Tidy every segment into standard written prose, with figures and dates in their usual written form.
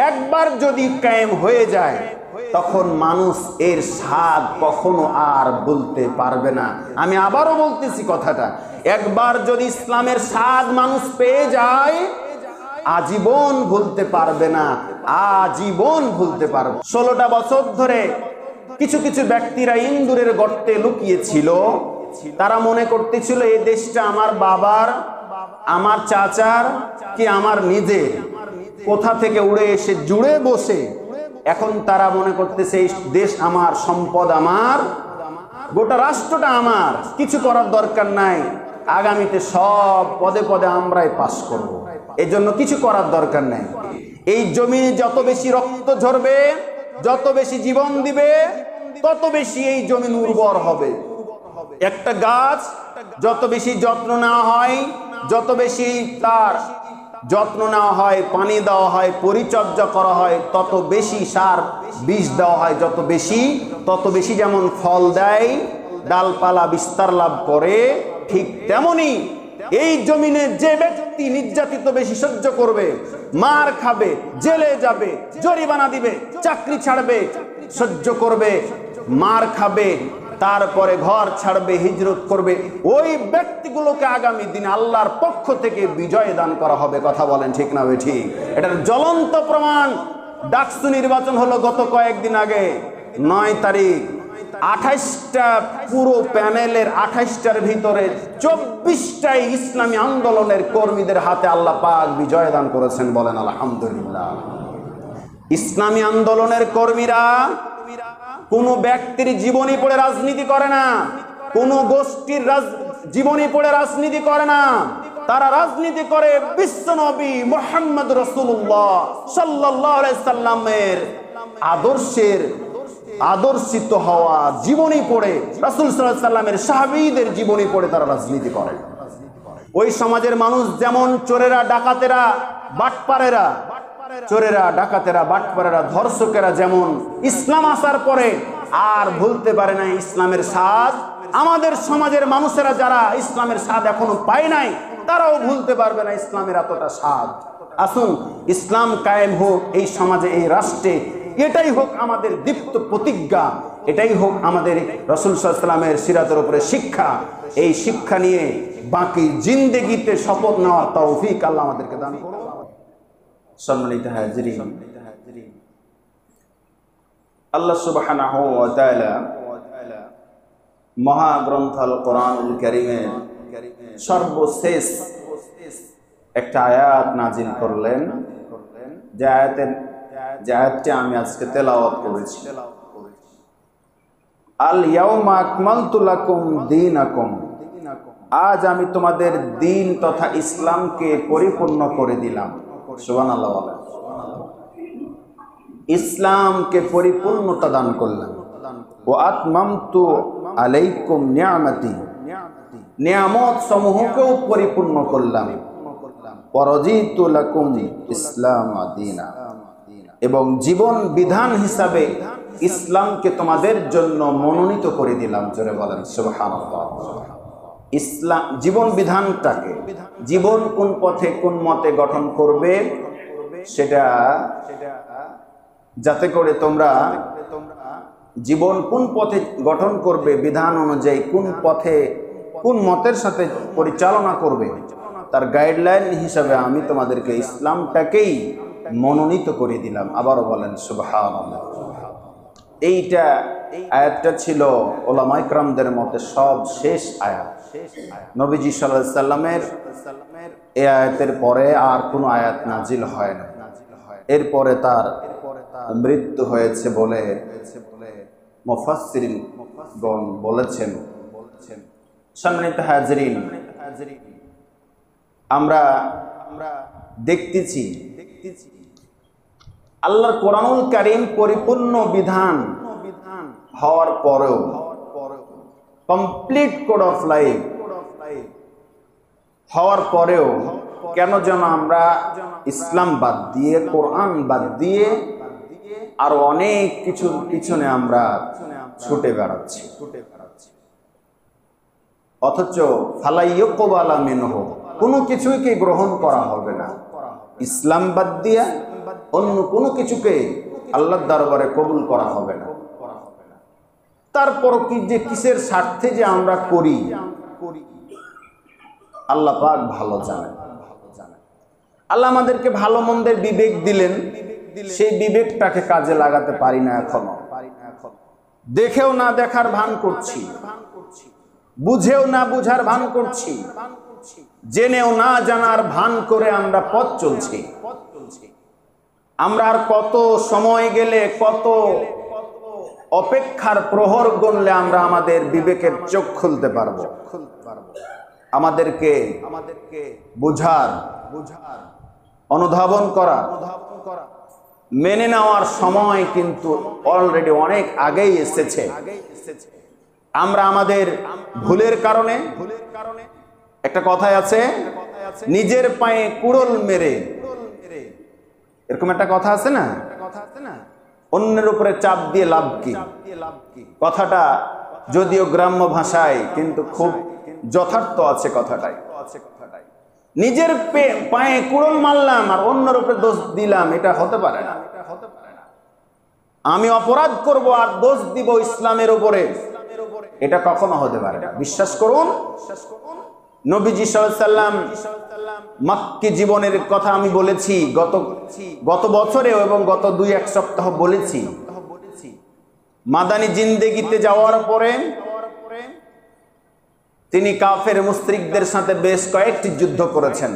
একবার যদি কায়েম হয়ে যায় তখন মানুষ এর স্বাদ কখনো আর বলতে পারবে না। আমি আবারও বলতেছি কথাটা, একবার যদি ইসলামের স্বাদ মানুষ পেয়ে যায় আজীবন ভুলতে পারবে না, আজীবন ভুলতে পারবে। 16টা বছর ধরে কিছু কিছু ব্যক্তিরা ইন্দুরের গর্তে লুকিয়েছিল। তারা মনে করতেছিল এই দেশটা আমার বাবার, আমার চাচার, কি আমার নিজের, কোথা থেকে উড়ে এসে জুড়ে বসে এখন তারা মনে করতেছে এই দেশ আমার, সম্পদ আমার, গোটা রাষ্ট্রটা আমার, কিছু করার দরকার নাই, আগামীতে সব পদে পদে আমরাই পাস করব, এই জন্য কিছু করার দরকার নাই। এই জমিনে যত বেশি রক্ত ঝরবে, যত বেশি জীবন দিবে, তত বেশি এই জমিন উর্বর হবে। একটা গাছ যত বেশি যত্ন নেওয়া হয়, যত বেশি তার যত্ন নেওয়া হয়, পানি দেওয়া হয়, পরিচর্যা করা হয়, তত বেশি সার বীজ দেওয়া হয়, যত বেশি তত বেশি যেমন ফল দেয়, ডালপালা বিস্তার লাভ করে, ঠিক তেমনি এই জমিনে যে ব্যক্তি নির্যাতিত বেশি সহ্য করবে, মার খাবে, জেলে যাবে, জরিমানা দিবে, চাকরি ছাড়বে, সহ্য করবে, মার খাবে, তারপরে ঘর ছাড়বে, হিজরত করবে, ওই ব্যক্তিগুলোকে আগামী দিনে আল্লাহর পক্ষ থেকে বিজয় দান করা হবে। কথা বলেন ঠিক না ঠিক? এটার জ্বলন্ত প্রমাণ ডাকসু নির্বাচন হলো গত কয়েকদিন আগে, 9 তারিখ। 28টা পুরো প্যানেলের 28টার ভিতরে 24টাই ইসলামী আন্দোলনের কর্মীদের হাতে আল্লাহ পাক বিজয় দান করেছেন। বলেন আলহামদুলিল্লাহ। ইসলামী আন্দোলনের কর্মীরা কোনো ব্যক্তির জীবনী পড়ে রাজনীতি করে না, কোনো গোষ্ঠীর জীবনী পড়ে রাজনীতি করে না, তারা রাজনীতি করে বিশ্বনবী মুহাম্মদ রাসূলুল্লাহ সাল্লাল্লাহু আলাইহি সাল্লামের আদর্শিত হওয়া জীবনী পড়ে, রাসূল সাল্লাল্লাহু আলাইহি সাল্লামের সাহাবীদের জীবনী পড়ে তারা রাজনীতি করে। ওই সমাজের মানুষ যেমন চোরেরা, ডাকাতেরা, বাটপারেরা, চোরেরা, ডাকাতেরা, বাটপারেরা, ধর্ষকেরা যেমন ইসলাম আসার পরে আর ভুলতে পারে না ইসলামের স্বাদ, আমাদের সমাজের মানুষেরা যারা ইসলামের স্বাদ এখনো পায় নাই তারাও ভুলতে পারবে না ইসলামের এতটা স্বাদ। আসুন ইসলাম কায়েম হোক এই সমাজে, এই রাষ্ট্রে, এটাই হোক আমাদের দীপ্ত প্রতিজ্ঞা, এটাই হোক আমাদের রাসূল সাল্লাল্লাহু আলাইহি ওয়াসাল্লামের সিরাতের উপরে শিক্ষা। এই শিক্ষা নিয়ে বাকি জিন্দেগিতে শপথ নেওয়ার তৌফিক আল্লাহ আমাদেরকে দান করুন। সম্মানিত হাজিরিন, আল্লাহ সুবহানাহু ওয়া তাআলা মহাগ্রন্থ আল কোরআনুল কারীমের সর্বশেষ একটা আয়াত নাজিল করলেন, যে আয়াতটি আমি আজকে তেলাওয়াত করেছি। আল ইয়াউমা আকমালতু লাকুম দীনাকুম, আজ আমি তোমাদের দ্বীন তথা ইসলামকে পরিপূর্ণ করে দিলাম। সুবহানাল্লাহ। ইসলামকে পরিপূর্ণতা দান করলাম। ওয়া আতমামতু আলাইকুম নিয়ামতি, নিয়ামত সমূহকেও পরিপূর্ণ করলাম। ওয়া রাদিতু লাকুম ইসলাম দীনা, এবং জীবন বিধান হিসাবে ইসলামকে তোমাদের জন্য মনোনীত করে দিলাম। জোরে বলেন সুবহানাল্লাহ। ইসলাম জীবন বিধানটাকে, জীবন কোন পথে কোন মতে গঠন করবে সেটা, যাতে করে তোমরা জীবন কোন পথে গঠন করবে, বিধান অনুযায়ী কোন পথে কোন মতের সাথে পরিচালনা করবে, তার গাইডলাইন হিসাবে আমি তোমাদেরকে ইসলামটাকেই মনোনীত করে দিলাম। আবারও বলেন সুবহানাল্লাহ। এইটা আয়াতটা ছিল ওলামায়ে কেরামদের মতে সব শেষ আয়াত। নবীজি সাল্লাল্লাহু আলাইহি সাল্লামের এই আয়াতের পরে আর কোনো আয়াত নাজিল হয় না। এরপরে তার মৃত্যু হয়েছে বলে মুফাসসিরিনগণ বলেছেন। সম্মানিত হাজিরিন, আমরা দেখতেছি আল্লাহর কোরআনুল কারীম পরিপূর্ণ বিধান হওয়ার পরেও, কমপ্লিট কোড অফ লাইফ হওয়ার পরেও কেন যেন আমরা ইসলাম বাদ দিয়ে, কোরআন বাদ দিয়ে আরো অনেক কিছুর পিছনে আমরা ছুটে বেড়াচ্ছি। অথচ ফালাইয়ুকবালা মিনহু, কোনো কিছুকে গ্রহণ করা হবে না। ইসলাম বাদ দিয়া অন্য কোনো কিছুকে আল্লাহর দরবারে কবুল করা হবে না। তারপর কি যে কিসের স্বার্থে যে আমরা করি আল্লাহ পাক ভালো জানেন। আল্লাহ আমাদেরকে ভালো মন্দের বিবেক দিলেন, সেই বিবেকটাকে কাজে লাগাতে পারি না এখনো। দেখেও না দেখার ভান করছি, বুঝেও না বুঝার ভান করছি, জেনেও না জানার ভান করে আমরা পথ চলছি। আমরা আর কত সময় গেলে, কত অপেক্ষার প্রহর গণলে আমরা আমাদের বিবেকের চোখ খুলতে পারবো? আমাদেরকে বুঝার, অনুধাবন করা, মেনে নেওয়ার সময় কিন্তু অলরেডি অনেক আগেই এসেছে। আমরা আমাদের ভুলের কারণে, একটা কথাই আছে, নিজের পায়ে কুড়োল মেরে, এরকম একটা কথা আছে না, অন্যের উপরে চাপ দিয়ে লাভ কি? কথাটা যদিও গ্রাম্য ভাষায় কিন্তু খুব যথার্থ আছে কথাটাই। নিজের পায়ে কুড়োল মারলাম আর অন্যের উপরে দোষ দিলাম, এটা হতে পারে না। আমি অপরাধ করব আর দোষ দিব ইসলামের উপরে, এটা কখনো হতে পারে না। বিশ্বাস করুন, নবীজি সাল্লাল্লাহু আলাইহি ওয়াসাল্লাম মক্কি জীবনের কথা আমি বলেছি গত বছরে এবং গত 2-1 সপ্তাহ বলেছি। মাদানী জিন্দেগিতে যাওয়ার পরে তিনি কাফের মুশরিকদের সাথে বেশ কয়েকটি যুদ্ধ করেছেন।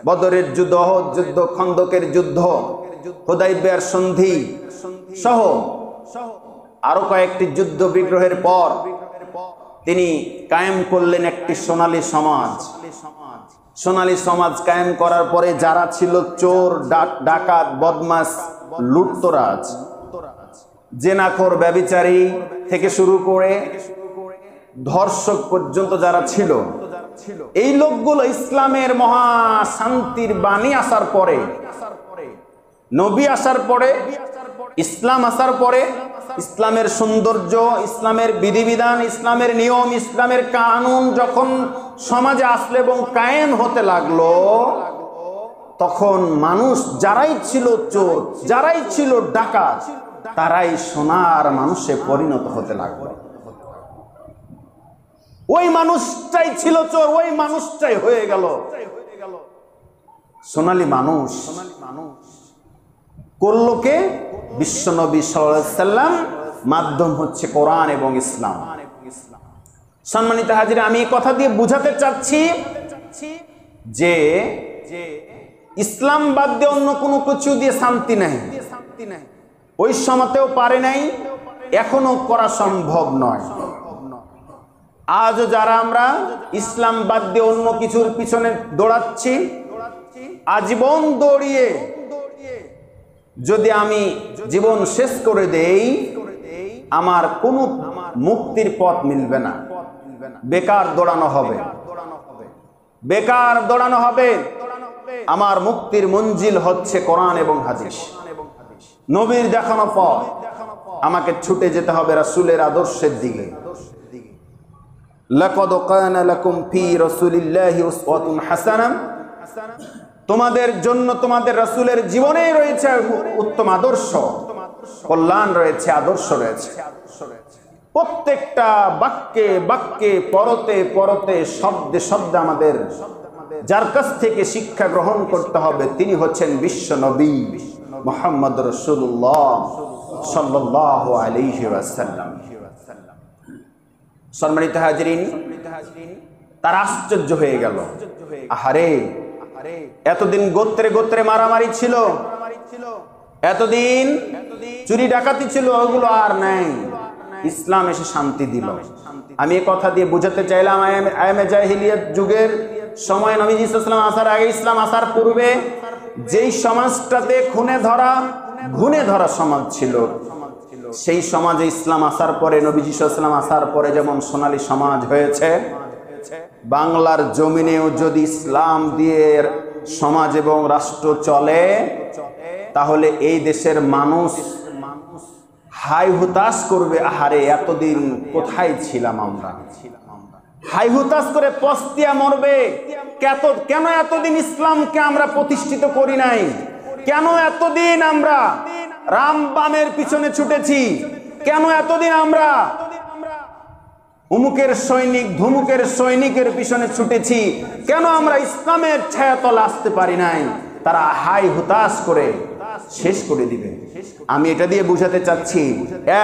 বদরের যুদ্ধ, উহুদ যুদ্ধ, খন্দকের যুদ্ধ, হুদাইবিয়ার সন্ধি সহ আরো কয়েকটি যুদ্ধ বিগ্রহের পর তিনি কায়েম করলেন একটি সোনালী সমাজ। সোনালী সমাজ কায়েম করার পরে যারা ছিল চোর, ডাকাত, বদমাশ, লুটতরাজ, জেনাখোর, ব্যভিচারী থেকে শুরু করে ধর্ষক পর্যন্ত যারা ছিল, এই লোকগুলো ইসলামের মহা শান্তির বাণী আসার পরে, নবী আসার পরে, ইসলাম আসার পরে, ইসলামের সৌন্দর্য, ইসলামের বিধিবিধান, ইসলামের নিয়ম, ইসলামের কানুন যখন সমাজে আসলো এবং কায়েম হতে লাগলো, তখন মানুষ যারাই ছিল চোর, যারাই ছিল ডাকাত, তারাই সোনার মানুষে পরিণত হতে লাগলো। ওই মানুষটাই ছিল চোর, ওই মানুষটাই হয়ে গেল সোনালী মানুষ। করলো কে? বিশ্বনবী সাল্লাল্লাহু আলাইহি ওয়াসাল্লাম। মাধ্যম হচ্ছে কোরআন এবং ইসলাম। সম্মানিত হাজির, আমি এই কথা দিয়ে বুঝাতে চাচ্ছি যে ইসলাম বাদ দিয়ে অন্য কোনো কিছু দিয়ে শান্তি নাই। ওই সময়তেও পারে নাই, এখনো করা সম্ভব নয়। আজও যারা আমরা ইসলাম বাদ দিয়ে অন্য কিছুর পিছনে দৌড়াচ্ছি, আজীবন দৌড়িয়ে যদি আমি জীবন শেষ করে দেই, আমার কোনো মুক্তির পথ মিলবে না। বেকার দৌড়ানো হবে, বেকার দৌড়ানো হবে। আমার মুক্তির মঞ্জিল হচ্ছে কোরআন এবং হাদিস, নবীর দেখানো পথ। আমাকে ছুটে যেতে হবে রাসূলের আদর্শের দিকে। লাকাদ কানা লাকুম ফি রাসূলিল্লাহি উসওয়াতুন হাসানাহ, তোমাদের জন্য তোমাদের রাসূলের জীবনেই রয়েছে উত্তম আদর্শ, কল্যাণ রয়েছে, আদর্শ রয়েছে। প্রত্যেকটা বাক্যে বাক্যে, পরতে পরতে, শব্দে শব্দে আমাদের যার কাছ থেকে শিক্ষা গ্রহণ করতে হবে তিনি হচ্ছেন বিশ্ব নবী মুহাম্মদ রাসূলুল্লাহ সাল্লাল্লাহু আলাইহি ওয়াসাল্লাম। সম্মানিত হাজিরিন, তার আশ্চর্য হয়ে গেল। আহারে, এতদিন গোত্রে গোত্রে মারামারি ছিল, এতদিন চুরি ডাকাতি ছিল, ওগুলো আর নাই। ইসলাম এসে শান্তি দিল। আমি এই কথা দিয়ে বুঝাতে চাইলাম, আয়ামে জাহিলিয়াত যুগের সময়, নবীজি সাল্লাল্লাহু আলাইহি ওয়াসাল্লাম আসার আগে, ইসলাম আসার পূর্বে যেই সমাজটাতে ঘুণে ধরা সমাজ ছিল, সেই সমাজে ইসলাম আসার পরে, নবীজি সাল্লাল্লাহু আলাইহি ওয়াসাল্লাম আসার পরে যেমন সোনালী সমাজ হয়েছে, বাংলার জমিনেও যদি ইসলাম দিয়ে সমাজ এবং রাষ্ট্র চলে, তাহলে এই দেশের মানুষ হাই হুতাশ করবে, আহারে এতদিন কোথায় ছিলাম আমরা। হাই হুতাশ করে পস্তিয়া মরবে, কেন এতদিন ইসলামকে আমরা প্রতিষ্ঠিত করি নাই, কেন এতদিন আমরা রামবামের পিছনে ছুটেছি? কেন এতদিন আমরা উমুকের সৈনিক ধুমুকের সৈনিকের পিছনে ছুটেছি? কেন আমরা ইসলামের ছায়াতলে আসতে পারি নাই? তারা হাই হুতাশ করে শেষ করে দিবে। আমি এটা দিয়ে বুঝাতে চাচ্ছি,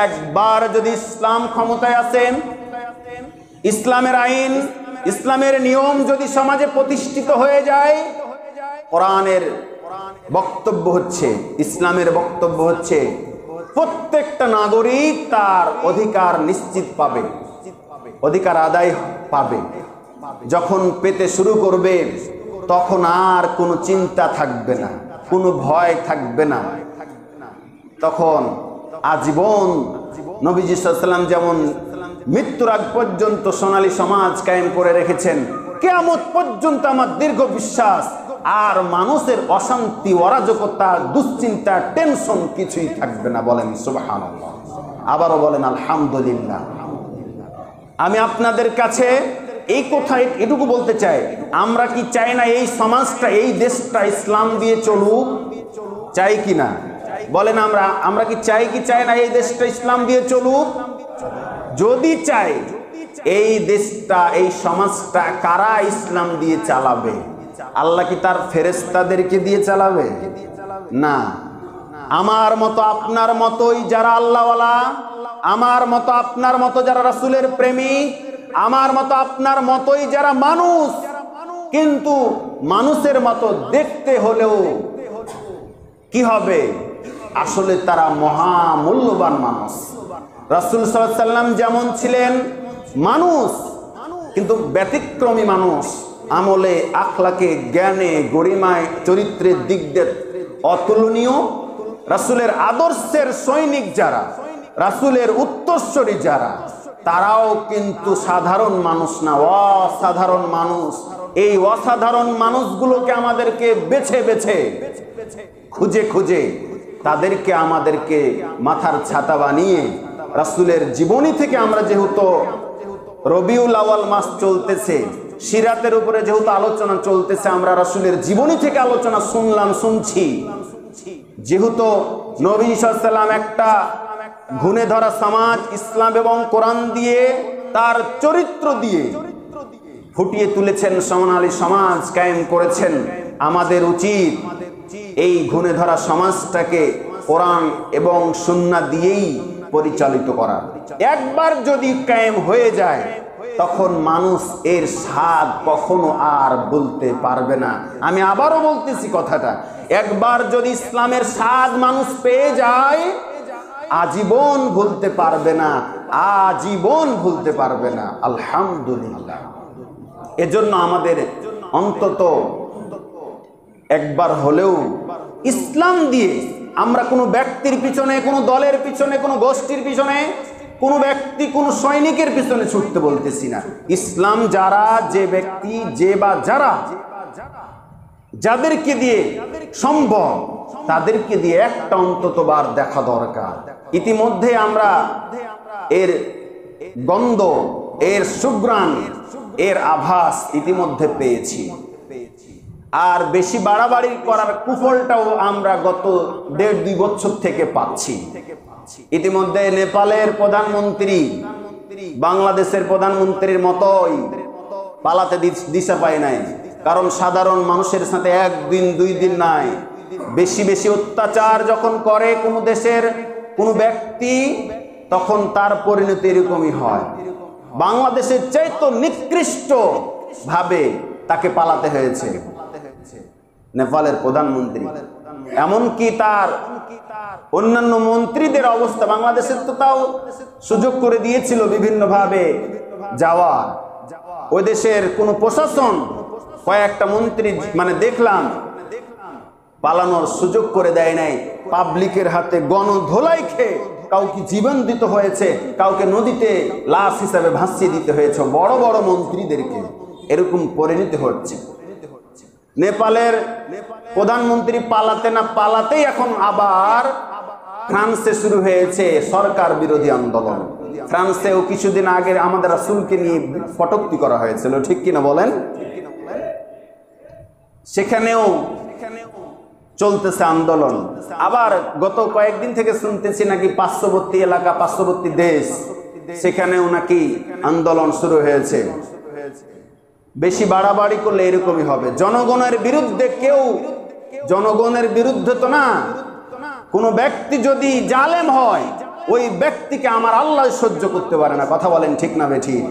একবার যদি ইসলাম ক্ষমতায় আসেন, ইসলামের আইন, ইসলামের নিয়ম যদি সমাজে প্রতিষ্ঠিত হয়ে যায়, কোরআনের বক্তব্য হচ্ছে, ইসলামের বক্তব্য হচ্ছে, প্রত্যেকটা নাগরিক তার অধিকার নিশ্চিত পাবে, অধিকার আদায় পাবে। যখন পেতে শুরু করবে তখন আর কোনো চিন্তা থাকবে না, কোনো ভয় থাকবে না। তখন আজীবন নবীজি সাল্লাল্লাহু আলাইহি ওয়াসাল্লাম যেমন মৃত্যুর আগ পর্যন্ত সোনালী সমাজ কায়েম করে রেখেছেন, কিয়ামত পর্যন্ত আমার দীর্ঘ বিশ্বাস আর মানুষের অশান্তি, অরাজকতা, দুশ্চিন্তা, টেনশন কিছুই থাকবে না। বলেন সুবহানাল্লাহ, আবারও বলেন আলহামদুলিল্লাহ। আমি আপনাদের কাছে এই কথাই এটুকু বলতে চাই, আমরা কি চাই না এই সমাজটা, এই দেশটা ইসলাম দিয়ে চলুক? চাই কি না বলেন? আমরা কি চাই কি চাই না এই দেশটা ইসলাম দিয়ে চলুক? যদি চাই, এই দেশটা, এই সমাজটা কারা ইসলাম দিয়ে চালাবে? আল্লাহ কি তার ফেরেশতাদেরকে দিয়ে চালাবে? না, আমার মতো আপনার মতোই যারা আল্লাহওয়ালা, আমার মতো আপনার মতো যারা রাসূলের প্রেমিক, আমার মতো আপনার মতোই যারা মানুষ, কিন্তু মানুষের মতো দেখতে হলেও কি হবে, আসলে তারা মহামূল্যবান মানুষ। রাসূল সাল্লাল্লাহু আলাইহি ওয়াসাল্লাম যেমন ছিলেন মানুষ, কিন্তু ব্যতিক্রমী মানুষ, আমলে, আখলাকে, জ্ঞানে, গরিমায়, চরিত্রের দিক দিয়ে অতুলনীয়। রাসূলের আদর্শের সৈনিক যারা, রাসূলের উত্তরসূরি যারা, তারাও কিন্তু সাধারণ মানুষ না, অসাধারণ মানুষ। এই অসাধারণ মানুষগুলোকে আমাদেরকে বেছে বেছে, খুঁজে খুঁজে তাদেরকে আমাদেরকে মাথার ছাতা বানিয়ে রাসূলের জীবনী থেকে আমরা, যেহেতু রবিউল আউয়াল মাস চলতেছে, সিরাতের উপরে যেহেতু আলোচনা চলতেছে, আমরা রাসূলের জীবনী থেকে আলোচনা শুনছি। যেহেতু নবী সাল্লাল্লাহু আলাইহি ওয়াসাল্লাম একটা ঘুণে ধরা সমাজ ইসলাম এবং কোরআন দিয়ে, তার চরিত্র দিয়ে ফুটিয়ে তুলেছেন, সোনালী সমাজ কায়েম করেছেন, আমাদের উচিত এই ঘুণে ধরা সমাজটাকে কোরআন এবং সুন্নাহ দিয়েই পরিচালিত করা। একবার যদি কায়েম হয়ে যায়, তখন মানুষ এর স্বাদ কখনো আর বলতে পারবে না। আমি আবারও বলতেছি কথাটা, একবার যদি ইসলামের স্বাদ মানুষ পেয়ে যায়, আজীবন ভুলতে পারবে না, আজীবন ভুলতে পারবে না। আলহামদুলিল্লাহ। এজন্য আমাদের অন্তত একবার হলেও ইসলাম দিয়ে, আমরা কোনো ব্যক্তির পিছনে, কোনো দলের পিছনে, কোনো গোষ্ঠীর পিছনে, কোনো ব্যক্তি, কোনো সৈনিকের পিছনে ছুটতে বলতেছি না। ইসলাম যারা, যে ব্যক্তি, যে বা যারা, যাদেরকে দিয়ে সম্ভব, তাদেরকে দিয়ে একটা অন্ততবার দেখা দরকার। ইতিমধ্যে আমরা এর গন্ধ, এর সুঘ্রাণ, এর আভাস ইতিমধ্যে পেয়েছি। আর বেশি বাড়াবাড়ি করার কুফলটাও আমরা গত 1.5-2 বছর থেকে পাচ্ছি। ইতিমধ্যে নেপালের প্রধানমন্ত্রী বাংলাদেশের প্রধানমন্ত্রীর মতোই পালাতে দিশা পায় নাই, কারণ সাধারণ মানুষের সাথে 1 দিন 2 দিন নাই, বেশি বেশি অত্যাচার যখন করে কোনো দেশের কোনো ব্যক্তি, তখন তার পরিণতি এরকমই হয়। বাংলাদেশের চাইতে নিকৃষ্ট ভাবে তাকে পালাতে হয়েছে নেপালের প্রধানমন্ত্রী। এমনকি তার অন্যান্য মন্ত্রীদের অবস্থা, বাংলাদেশের তো তাও সুযোগ করে দিয়েছিল বিভিন্নভাবে যাওয়া, ওই দেশের কোনো প্রশাসন কয়েকটা মন্ত্রী মানে দেখলাম পালানোর সুযোগ করে দেয় নাই। পাবলিকের হাতে গণধোলাই খেয়ে কাউকে জীবন দিতে হয়েছে, কাউকে নদীতে লাশ হিসাবে ভাসিয়ে দিতে হয়েছে, বড় বড় মন্ত্রীদেরকে এরকম পরিণতি হচ্ছে। নেপালের প্রধানমন্ত্রী পালাতে না পালাতেই এখন আবার ফ্রান্সে শুরু হয়েছে সরকার বিরোধী আন্দোলন। ফ্রান্সেও কিছুদিন আগে আমাদের রাসূলকে নিয়ে কটূক্তি করা হয়েছিল, ঠিক কিনা বলেন? সেখানেও চলতেছে আন্দোলন। আবার গত কয়েকদিন থেকে শুনতেছি নাকি পার্শ্ববর্তী এলাকা, পার্শ্ববর্তী দেশ, সেখানেও নাকি আন্দোলন শুরু হয়েছে। বেশি বাড়াবাড়ি করলে এরকমই হবে। জনগণের বিরুদ্ধে কেউ, জনগণের বিরুদ্ধে তো না, কোনো ব্যক্তি যদি জালেম হয় ওই ব্যক্তিকে আমার আল্লাহ সহ্য করতে পারে না। কথা বলেন ঠিক না বেঠিক?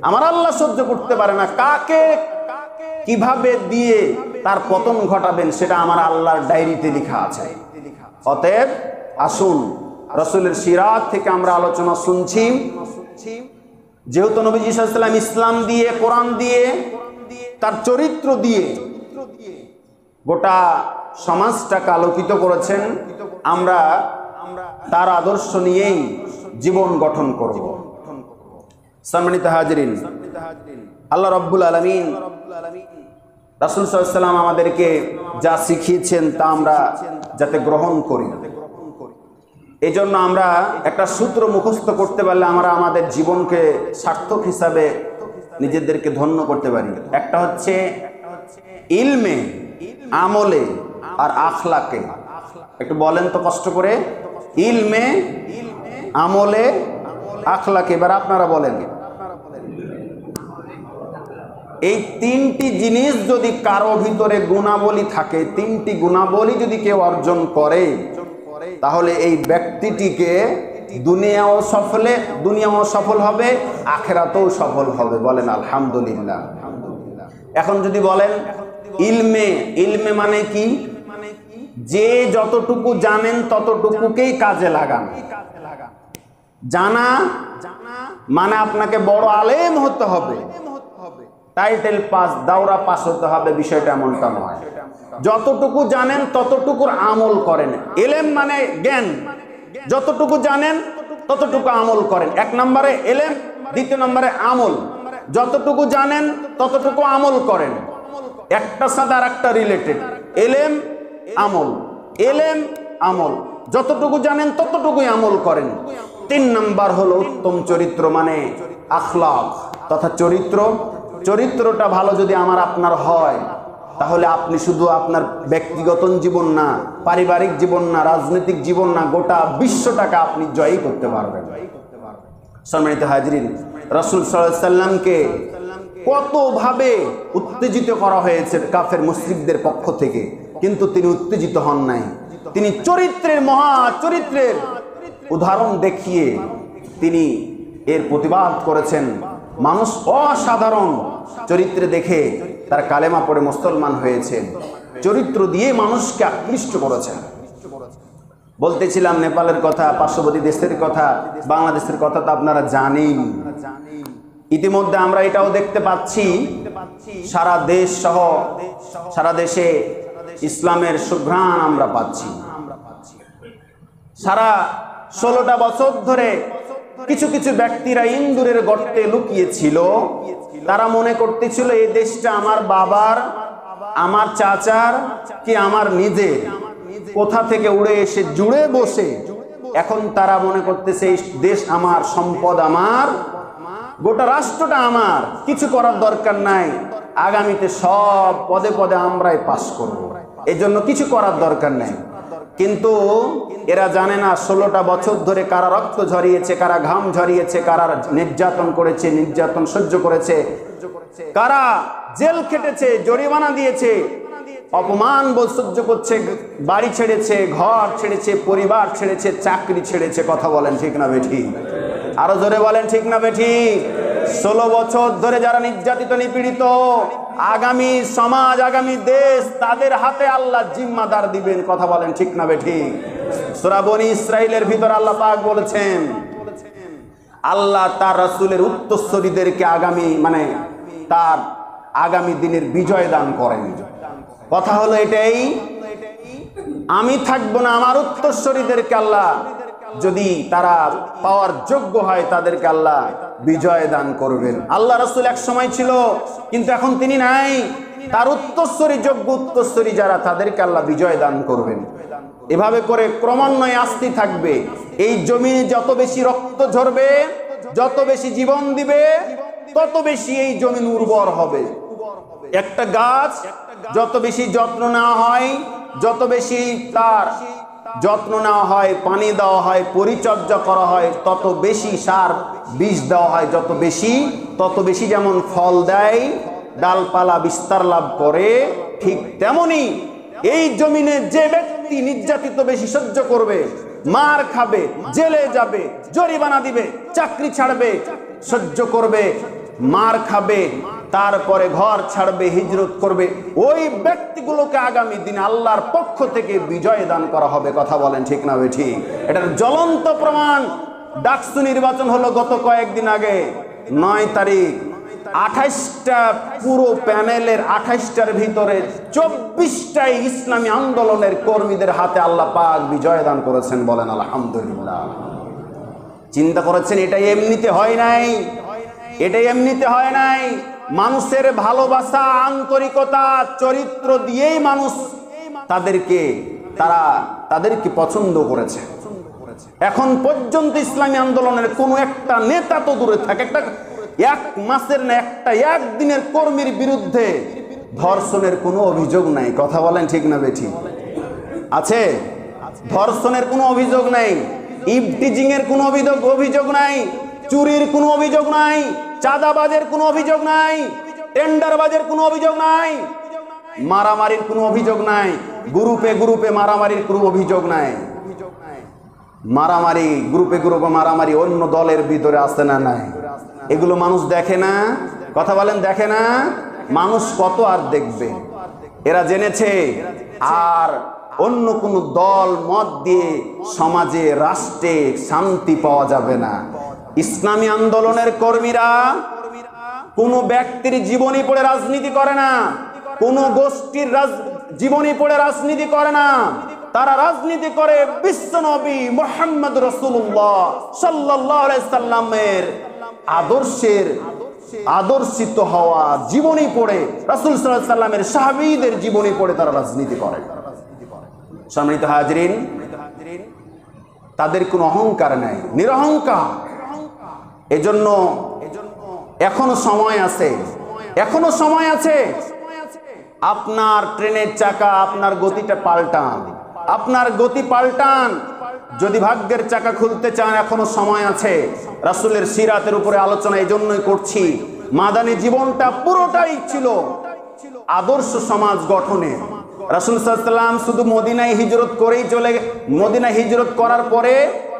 আমার আল্লাহ সহ্য করতে পারে না। কাকে কিভাবে দিয়ে তার পতন ঘটাবেন সেটা আমার আল্লাহর ডায়েরিতে লেখা আছে। অতএব আসুন, রাসূলের সিরাত থেকে আমরা আলোচনা শুনছি। যেহেতু নবীজি সাল্লাল্লাহু আলাইহি ওয়াসাল্লাম ইসলাম দিয়ে, কোরআন দিয়ে, তার চরিত্র দিয়ে গোটা সমাজটাকে আলোকিত করেছেন, আমরা তার আদর্শ নিয়েই জীবন গঠন করব। সম্মানিত হাজিরিন, আল্লাহ রাব্বুল আলামিন রাসূল সাল্লাল্লাহু আলাইহি ওয়াসাল্লাম আমাদেরকে যা শিখিয়েছেন তা আমরা যাতে গ্রহণ করি, এই জন্য আমরা একটা সূত্র মুখস্থ করতে পারলে আমরা আমাদের জীবনকে সার্থক হিসাবে নিজেদেরকে ধন্য করতে পারি। একটা হচ্ছে ইলমে, আমলে আর আখলাকে। একটু বলেন তো কষ্ট করে, ইলমে, আমলে, আখলাকে। এবার আপনারা বলেন, এই তিনটি জিনিস যদি কারো ভিতরে গুণাবলী থাকে, তিনটি গুণাবলী যদি কেউ অর্জন করে, তাহলে এই ব্যক্তিটিকে দুনিয়াও সফল হবে, আখিরাতেও সফল হবে। বলেন আলহামদুলিল্লাহ। এখন যদি বলেন ইলমে, ইলমে মানে কি? যে যতটুকু জানেন ততটুকুকেই কাজে লাগান। জানা মানে আপনাকে বড় আলেম হতে হবে, টাইটেল পাস, দাওরা পাস হতে হবে, বিষয়টা এমনটা নয়। যতটুকু জানেন ততটুকুর আমল করেন। এলেম মানে জ্ঞান, যতটুকু জানেন ততটুকু আমল করেন। এক নম্বরে এলেম, দ্বিতীয় নম্বরে আমল। যতটুকু জানেন ততটুকু আমল করেন। একটা সাথে আর একটা রিলেটেড, এলেম আমল, এলেম আমল। যতটুকু জানেন ততটুকুই আমল করেন। তিন নাম্বার হলো উত্তম চরিত্র, মানে আখলাক তথা চরিত্র। চরিত্রটা ভালো যদি আমার আপনার হয়, তাহলে আপনি শুধু আপনার ব্যক্তিগত জীবন না, পারিবারিক জীবন না, রাজনৈতিক জীবন না, গোটা বিশ্বটাকে আপনি জয়ী করতে পারবেন। সম্মানিত হাজিরিন, রাসূল সাল্লাল্লাহু আলাইহি ওয়াসাল্লামকে কতভাবে উত্তেজিত করা হয়েছে কাফের মুশরিকদের পক্ষ থেকে, কিন্তু তিনি উত্তেজিত হন নাই। তিনি চরিত্রের, মহা চরিত্রের উদাহরণ দেখিয়ে তিনি এর প্রতিবাদ করেছেন। মানুষ অসাধারণ চরিত্রে দেখে তার কালেমা পড়ে মুসলমান হয়েছেন। চরিত্র দিয়ে মানুষকে আকৃষ্ট করেছেন। বলতেছিলাম নেপালের কথা, পার্শ্ববর্তী দেশের কথা, বাংলাদেশের কথা তো আপনারা জানেন। ইতিমধ্যে আমরা এটাও দেখতে পাচ্ছি, সারা দেশ সহ সারা দেশে ইসলামের সুঘ্রাণ আমরা পাচ্ছি। সারা 16টা বছর ধরে কিছু কিছু ব্যক্তিরা ইন্দুরের গর্তে লুকিয়েছিল। তারা মনে করতেছিল এই দেশটা আমার বাবার, আমার চাচার, কি আমার নিজের, কোথা থেকে উড়ে এসে জুড়ে বসে এখন তারা মনে করতেছে এই দেশ আমার, সম্পদ আমার, গোটা রাষ্ট্রটা আমার, কিছু করার দরকার নাই, আগামীতে সব পদে পদে আমরাই পাস করব, এই জন্য কিছু করার দরকার নাই। কিন্তু এরা জানে না 16টা বছর ধরে কারা রক্ত ঝরিয়েছে, কারা ঘাম ঝরিয়েছে, কারা নির্যাতন করেছে, নির্যাতন সহ্য করেছে, কারা জেল খেটেছে, জরিমানা দিয়েছে, অপমান বোধ সহ্য করছে, বাড়ি ছেড়েছে, ঘর ছেড়েছে, পরিবার ছেড়েছে, চাকরি ছেড়েছে। কথা বলেন ঠিক না বেঠিক? আরো জোরে বলেন ঠিক না বেঠিক? 16 বছর ধরে যারা নির্যাতিত, নিপীড়িত, আগামী সমাজ, আগামী দেশ তাদের হাতে আল্লাহ জিম্মাদার দিবেন। কথা বলেন ঠিক না বেঠিক? সূরা বনী ইসরাইলের ভিতর আল্লাহ পাক বলেছেন, আল্লাহ তার রাসূলের উত্তরসূরিদেরকে তার আগামী দিনের বিজয় দান করেন। কথা হলো এটাই, আমি থাকবো না, আমার উত্তরসূরিদেরকে আল্লাহ, যদি তারা পাওয়ার যোগ্য হয় তাদেরকে আল্লাহ বিজয় দান করবেন। আল্লাহ রাসূল এক সময় ছিল, কিন্তু এখন তিনি নাই। তার উত্তরসূরি, যোগ্য উত্তরসূরি যারা, তাদেরকে আল্লাহ বিজয় দান করবেন। এভাবে করে ক্রমান্বয়ে আসতে থাকবে। এই জমিনে যত বেশি রক্ত ঝরবে, যত বেশি জীবন দিবে, তত বেশি এই জমিন উর্বর হবে। একটা গাছ যত বেশি যত্ন নেওয়া হয়, যত বেশি তার যত্ন নেওয়া হয়, পানি দেওয়া হয়, পরিচর্যা করা হয়, তত বেশি সার বীজ দেওয়া হয়, যত বেশি তত বেশি যেমন ফল দেয়, ডালপালা বিস্তার লাভ করে, ঠিক তেমনি এই জমিনে যে ব্যক্তি নির্যাতিত বেশি সহ্য করবে, মার খাবে, জেলে যাবে, জরিমানা দিবে, চাকরি ছাড়বে, সহ্য করবে, মার খাবে, তারপরে ঘর ছাড়বে, হিজরত করবে, ওই ব্যক্তিগুলোকে আগামী দিনে আল্লাহর পক্ষ থেকে বিজয় দান করা হবে। কথা বলেন ঠিক না বেঠিক? এটার জ্বলন্ত প্রমাণ ডাকসু নির্বাচন হলো গত কয়েকদিন আগে, 9 তারিখ। 28টা পুরো প্যানেলের 28টার ভিতরে 24টাই ইসলামী আন্দোলনের কর্মীদের হাতে আল্লাহ পাক বিজয় দান করেছেন। বলেন আলহামদুলিল্লাহ। চিন্তা করেছেন, এটা এমনিতে হয় নাই, এটা এমনিতে হয় নাই। মানুষের ভালোবাসা, আন্তরিকতা, চরিত্র দিয়েই মানুষ তাদেরকে পছন্দ করেছে। এখন পর্যন্ত ইসলামী আন্দোলনের কোনো একটা নেতা তো দূরে থাকে, এক মাসের না একদিনের কর্মীর বিরুদ্ধে ধর্ষণের কোনো অভিযোগ নাই। কথা বলেন ঠিক না বেঠিক? আছে? ধর্ষণের কোনো অভিযোগ নাই, ইভটিজিং এর কোনো অভিযোগ নাই, চুরির কোনো অভিযোগ নাই, চাঁদাবাজের কোনো অভিযোগ নাই, টেন্ডারবাজের কোনো অভিযোগ নাই, মারামারির কোনো অভিযোগ নাই, গ্রুপে মারামারির কোনো অভিযোগ নাই। মারামারি গ্রুপে মারামারি অন্য দলের ভিতরে আছে না নাই? এগুলো মানুষ দেখে না? কথা বলেন, দেখে না? মানুষ কত আর দেখবে? এরা জেনেছে আর অন্য কোন দল মত দিয়ে সমাজে, রাষ্ট্রে শান্তি পাওয়া যাবে না। ইসলামী আন্দোলনের কর্মীরা কোন ব্যক্তির জীবনী পড়ে রাজনীতি করে না, কোন গোষ্ঠীর জীবনী পড়ে রাজনীতি করে না। তারা রাজনীতি করে বিশ্বনবী মুহাম্মদ রাসূলুল্লাহ সাল্লাল্লাহু আলাইহি সাল্লামের আদর্শিত হওয়া জীবনী পড়ে, রাসূল সাল্লাল্লাহু আলাইহি সাল্লামের সাহাবীদের জীবনী পড়ে তারা রাজনীতি করে। সম্মানিত হাজরিন, তাদের কোনো অহংকার নাই, নিরহংকার। এজন্য এখনো সময় আছে। আপনার ট্রেনের চাকা, আপনার গতিটা পাল্টান, আপনার গতি পাল্টান। যদি ভাগ্যের চাকা খুলতে চান, এখনো সময় আছে। রাসূলের সিরাতের উপরে আলোচনা এই জন্যই করছি, মাদানী জীবনটা পুরোটাই ছিল আদর্শ সমাজ গঠনে। রাসূল সাল্লাল্লাহু আলাইহি ওয়াসাল্লাম শুধু মদিনায় হিজরত করেই মদিনায় হিজরত করার পরে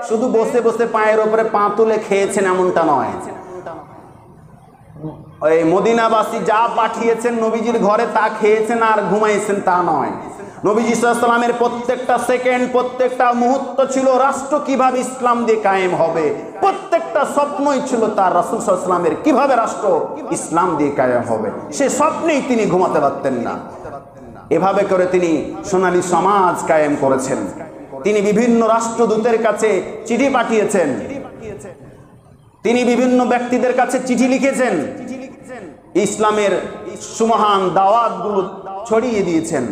শুধু বসে বসে পায়ের উপরে পা তুলে খেয়েছেন এমনটা নয়। ওই মদিনাবাসী যা পাঠিয়েছেন নবীজির ঘরে তা খেয়েছেন আর ঘুমাইছেন তা নয়। নবীজি সাল্লাল্লাহু আলাইহি ওয়াসাল্লামের প্রত্যেকটা সেকেন্ড, প্রত্যেকটা মুহূর্ত ছিল রাষ্ট্র কিভাবে ইসলাম দিয়ে কায়েম হবে। প্রত্যেকটা স্বপ্নই ছিল তার, রাসূল সাল্লাল্লাহু আলাইহি ওয়াসাল্লামের কিভাবে রাষ্ট্র ইসলাম দিয়ে কায়েম হবে। সে স্বপ্নেই তিনি ঘুমাতে পারতেন না। এভাবে করে তিনি সোনালী সমাজ কায়েম করেছেন। তিনি বিভিন্ন রাষ্ট্রদূতের কাছে চিঠি পাঠিয়েছেন, তিনি বিভিন্ন ব্যক্তিদের কাছে চিঠি লিখেছেন, ইসলামের সুমহান দাওয়াতগুলো ছড়িয়ে দিয়েছেন।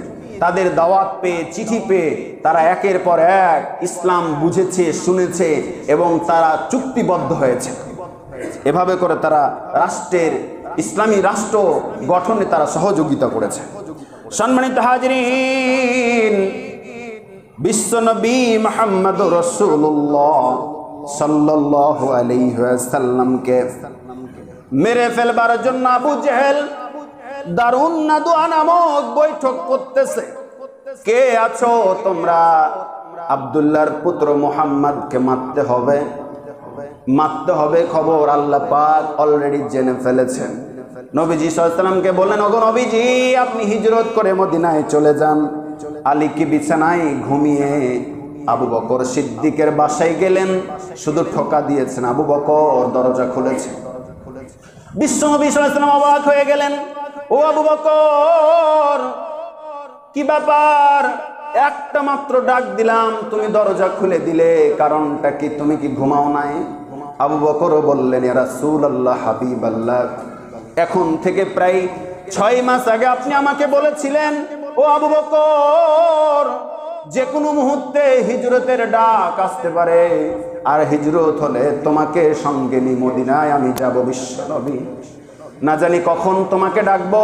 তাদের দাওয়াত পেয়ে, চিঠি পেয়ে তারা একের পর এক ইসলাম বুঝেছে, শুনেছে এবং তারা চুক্তিবদ্ধ হয়েছে। এভাবে করে তারা ইসলামী রাষ্ট্র গঠনে তারা সহযোগিতা করেছে। সম্মানিত হাজরিন, বিশ্বনবী মুহাম্মদুর রাসূলুল্লাহ সাল্লাল্লাহু আলাইহি ওয়াসাল্লামকে মেরে ফেলবার জন্য আবু জেহেল দারুন নাদওয়া নামক বৈঠক করতেছে। কে আছো তোমরা? আব্দুল্লাহর পুত্র মুহাম্মদকে মারতে হবে খবর আল্লাহ পাক অলরেডি জেনে ফেলেছেন। নবীজি সাল্লাল্লাহু আলাইহি ওয়াসাল্লামকে বললেন, ওগো নবীজি, আপনি হিজরত করে মদিনায় চলে যান। আলীকে বিছানায় ঘুমিয়ে আবু বকর সিদ্দিকের বাসায় গেলেন, শুধু ঠোকা দিয়েছেন, আবু বকর দরজা খুলেছে। বিশ্বনবী সাল্লাল্লাহু আলাইহি ওয়াসাল্লাম অবাক হয়ে গেলেন, ও আবু বকর, কি ব্যাপার? একটা মাত্র ডাক দিলাম, তুমি দরজা খুলে দিলে, কারণটা কি? তুমি কি ঘুমাও নাই? আবু বকরও বললেন, ইয়া রাসূলুল্লাহ, হাবিবাল্লাহ, এখন থেকে প্রায় 6 মাস আগে আপনি আমাকে বলেছিলেন, ও আবু বকর, যে কোনো মুহূর্তে হিজরতের ডাক আসতে পারে, আর হিজরত হলে তোমাকে সঙ্গে নিয়ে মদিনায় আমি যাব। বিশ্বনবী, না জানি কখন তোমাকে ডাকবো,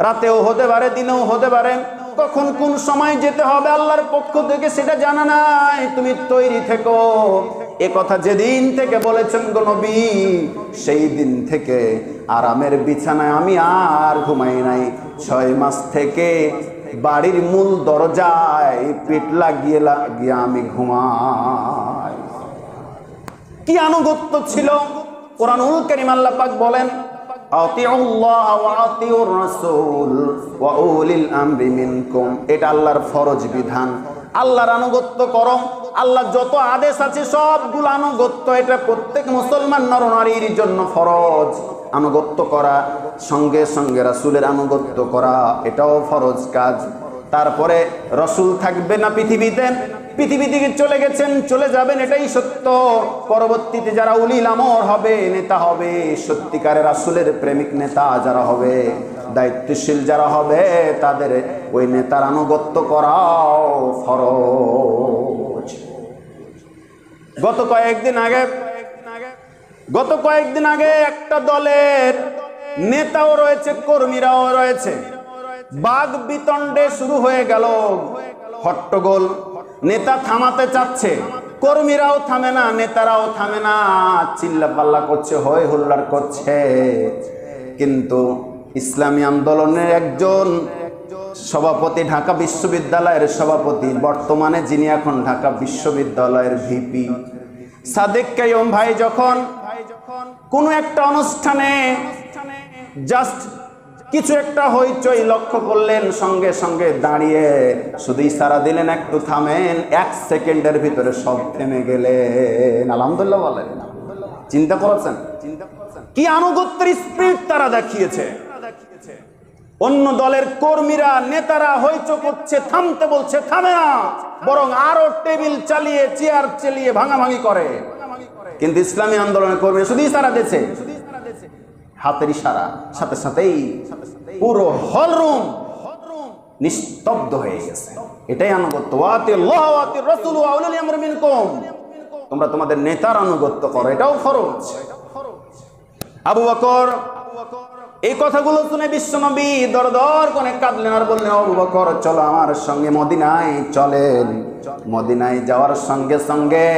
রাতেও হতে পারে, দিনেও হতে পারে। কখন কোন সময় যেতে হবে আল্লাহর পক্ষ থেকে সেটা জানা নাই, তুমি তৈরি থেকো। এ কথা যেদিন থেকে বলেছেন গো নবী, সেই দিন থেকে আরামের বিছানায় আমি আর ঘুমাই নাই। 6 মাস থেকে বাড়ির মূল দরজায় পিঠ লাগিয়ে লাগিয়ে আমি ঘুমাই। কি আনুগত্য ছিল! কুরআনুল কারীম আল্লাহ পাক বলেন, আতিউল্লাহ ওয়া আতিউর রাসূল ওয়া উলিল আমরি মিনকুম। এটা আল্লাহর ফরজ বিধান। আল্লাহর আনুগত্য করো। আল্লাহ যত আদেশ আছে সবগুলো আনুগত্য, এটা প্রত্যেক মুসলমান নরনারীর জন্য ফরজ। আনুগত্য করা, সঙ্গে সঙ্গে রাসূলের আনুগত্য করা, এটাও ফরজ কাজ। তারপরে রাসূল থাকবে না পৃথিবীতে, পৃথিবী থেকে চলে গেছেন, চলে যাবেন, এটাই সত্য। পরবর্তীতে যারা উলিল আমর হবে, নেতা হবে, সত্যিকারের রাসূলের প্রেমিক নেতা যারা হবে, দায়িত্বশীল যারা হবে, তাদের ওই নেতার আনুগত্য করাও ফরজ। গত কয়েকদিন আগে একটা দলের নেতাও রয়েছে, কর্মীরাও রয়েছে, বাগ বিতণ্ডে শুরু হয়ে গেল, হট্টগোল। নেতা থামাতে চাচ্ছে, কর্মীরাও থামে না, নেতারাও থামে না, চিল্লা পাল্লা করছে, হই হুল্লার করছে। কিন্তু ইসলামী আন্দোলনের একজন সভাপতি, ঢাকা বিশ্ববিদ্যালয়ের সভাপতি, বর্তমানে যিনি এখন ঢাকা বিশ্ববিদ্যালয়ের ভিপি, সাদেক কাইয়ুম ভাই, যখন কোনো একটা অনুষ্ঠানে জাস্ট কিছু একটা হইচই লক্ষ্য করলেন, সঙ্গে সঙ্গে দাঁড়িয়ে শুধু ইশারা দিলেন, একটু থামেন। 1 সেকেন্ডের ভিতরে সব থেমে গেলেন। আলহামদুলিল্লাহ বলেন। চিন্তা করেছেন কি আনুগত্যের স্পিরিট তারা দেখিয়েছে। অন্য দলের কর্মীরা, নেতারা হইচই করছে, থামতে বলছে, থামে না, বরং আরো টেবিল চালিয়ে, চেয়ার চালিয়ে ভাঙাভাঙি করে। কিন্তু ইসলামী আন্দোলনের কর্মীরা শুধু ইশারা দিয়েছে, হাতের ইশারা, সাথে সাথেই পুরো হল রুম নিস্তব্ধ হয়ে গেছে। এটাই আনুগত্য। ওয়াতিল্লাহ ওয়া আতির রাসূল ওয়া উলিল আমরি মিনকুম। তোমরা তোমাদের নেতার আনুগত্য করো, এটাও ফরজ। আবু বকর এই কথাগুলো শুনে বিশ্বনবী দরদর করে কাঁদলেন আর বললেন, আবু বকর চলো আমার সঙ্গে মদিনায় চলেন। মদিনায় যাওয়ার সঙ্গে সঙ্গে